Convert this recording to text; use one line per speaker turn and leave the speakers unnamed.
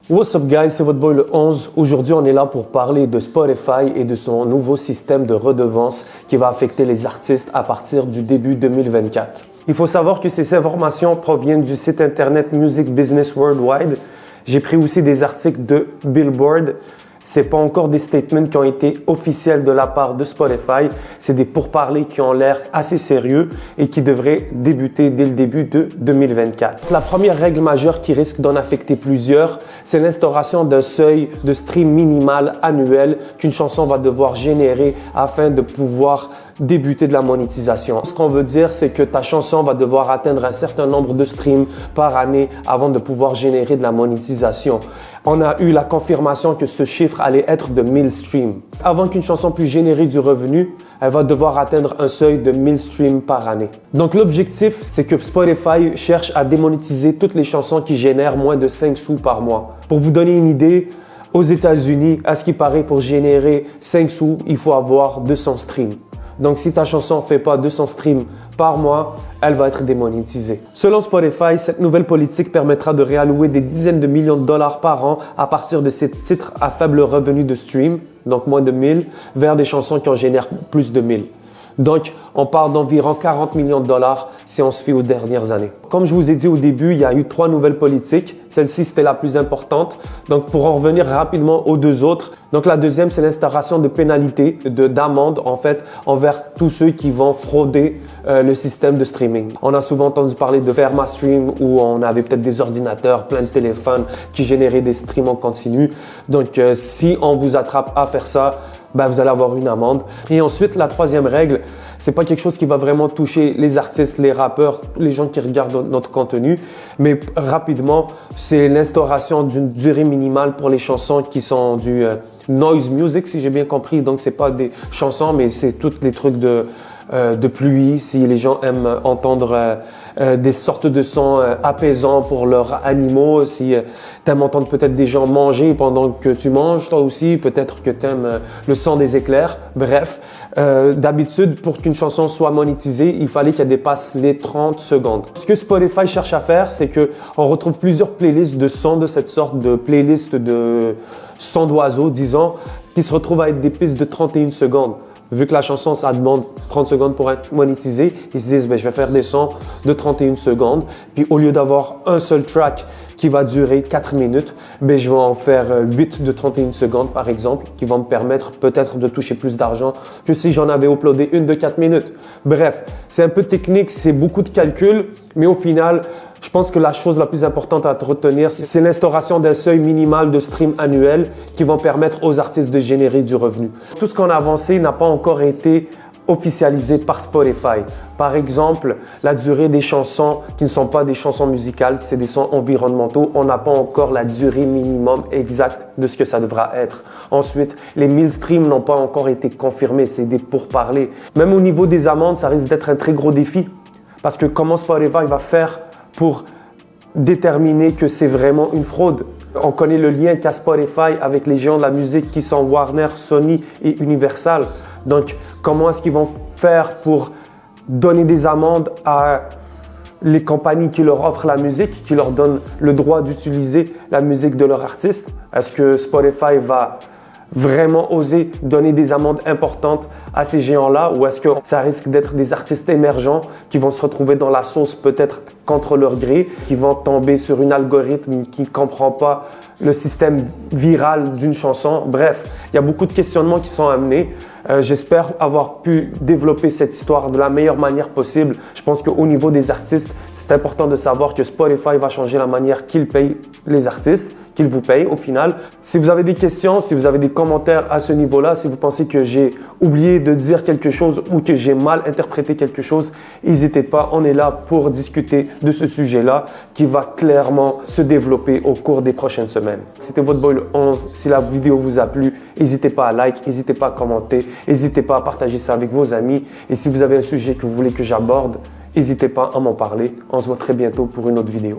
What's up guys, c'est votre boy le 11. Aujourd'hui, on est là pour parler de Spotify et de son nouveau système de redevance qui va affecter les artistes à partir du début 2024. Il faut savoir que ces informations proviennent du site internet Music Business Worldwide. J'ai pris aussi des articles de Billboard. C'est pas encore des statements qui ont été officiels de la part de Spotify. C'est des pourparlers qui ont l'air assez sérieux et qui devraient débuter dès le début de 2024. La première règle majeure qui risque d'en affecter plusieurs, c'est l'instauration d'un seuil de stream minimal annuel qu'une chanson va devoir générer afin de pouvoir débuter de la monétisation. Ce qu'on veut dire, c'est que ta chanson va devoir atteindre un certain nombre de streams par année avant de pouvoir générer de la monétisation. On a eu la confirmation que ce chiffre allait être de 1000 streams. Avant qu'une chanson puisse générer du revenu, elle va devoir atteindre un seuil de 1000 streams par année. Donc l'objectif, c'est que Spotify cherche à démonétiser toutes les chansons qui génèrent moins de 5 sous par mois. Pour vous donner une idée, aux États-Unis, à ce qui paraît, pour générer 5 sous, il faut avoir 200 streams. Donc, si ta chanson ne fait pas 200 streams par mois, elle va être démonétisée. Selon Spotify, cette nouvelle politique permettra de réallouer des dizaines de millions de dollars par an à partir de ces titres à faible revenu de stream, donc moins de 1000, vers des chansons qui en génèrent plus de 1000. Donc, on parle d'environ 40 millions de dollars si on se fie aux dernières années. Comme je vous ai dit au début, il y a eu 3 nouvelles politiques. Celle-ci, c'était la plus importante. Donc, pour en revenir rapidement aux 2 autres. Donc, la deuxième, c'est l'instauration de pénalités, d'amendes, en fait, envers tous ceux qui vont frauder le système de streaming. On a souvent entendu parler de PermaStream où on avait peut-être des ordinateurs, plein de téléphones qui généraient des streams en continu. Donc, si on vous attrape à faire ça, vous allez avoir une amende. Et ensuite, la troisième règle, c'est pas quelque chose qui va vraiment toucher les artistes, les rappeurs, les gens qui regardent notre contenu, mais rapidement, c'est l'instauration d'une durée minimale pour les chansons qui sont du noise music, si j'ai bien compris. Donc, c'est pas des chansons, mais c'est tous les trucs de pluie, si les gens aiment entendre des sortes de sons apaisants pour leurs animaux, si tu aimes entendre peut-être des gens manger pendant que tu manges, toi aussi, peut-être que tu aimes le son des éclairs. Bref, d'habitude, pour qu'une chanson soit monétisée, il fallait qu'elle dépasse les 30 secondes. Ce que Spotify cherche à faire, c'est qu'on retrouve plusieurs playlists de sons de cette sorte, de playlists de sons d'oiseaux, disons, qui se retrouvent à être des pistes de 31 secondes. Vu que la chanson, ça demande 30 secondes pour être monétisée, ils se disent, je vais faire des sons de 31 secondes. Puis au lieu d'avoir un seul track qui va durer 4 minutes, je vais en faire 8 de 31 secondes, par exemple, qui vont me permettre peut-être de toucher plus d'argent que si j'en avais uploadé une de 4 minutes. Bref, c'est un peu technique, c'est beaucoup de calculs, mais au final, je pense que la chose la plus importante à retenir, c'est l'instauration d'un seuil minimal de stream annuel qui vont permettre aux artistes de générer du revenu. Tout ce qu'on a avancé n'a pas encore été officialisé par Spotify. Par exemple, la durée des chansons qui ne sont pas des chansons musicales, c'est des sons environnementaux, on n'a pas encore la durée minimum exacte de ce que ça devra être. Ensuite, les 1000 streams n'ont pas encore été confirmés, c'est des pourparlers. Même au niveau des amendes, ça risque d'être un très gros défi parce que comment Spotify va faire pour déterminer que c'est vraiment une fraude. On connaît le lien qu'a Spotify avec les géants de la musique qui sont Warner, Sony et Universal. Donc, comment est-ce qu'ils vont faire pour donner des amendes à les compagnies qui leur offrent la musique, qui leur donnent le droit d'utiliser la musique de leur artiste? Est-ce que Spotify va vraiment oser donner des amendes importantes à ces géants-là ou est-ce que ça risque d'être des artistes émergents qui vont se retrouver dans la sauce peut-être contre leur gré, qui vont tomber sur un algorithme qui ne comprend pas le système viral d'une chanson? Bref, il y a beaucoup de questionnements qui sont amenés. J'espère avoir pu développer cette histoire de la meilleure manière possible. Je pense qu'au niveau des artistes, c'est important de savoir que Spotify va changer la manière qu'il paye les artistes, qu'il vous paye au final. Si vous avez des questions, si vous avez des commentaires à ce niveau-là, si vous pensez que j'ai oublié de dire quelque chose ou que j'ai mal interprété quelque chose, n'hésitez pas, on est là pour discuter de ce sujet-là qui va clairement se développer au cours des prochaines semaines. C'était votre boy le 11. Si la vidéo vous a plu, n'hésitez pas à like, n'hésitez pas à commenter, n'hésitez pas à partager ça avec vos amis. Et si vous avez un sujet que vous voulez que j'aborde, n'hésitez pas à m'en parler. On se voit très bientôt pour une autre vidéo.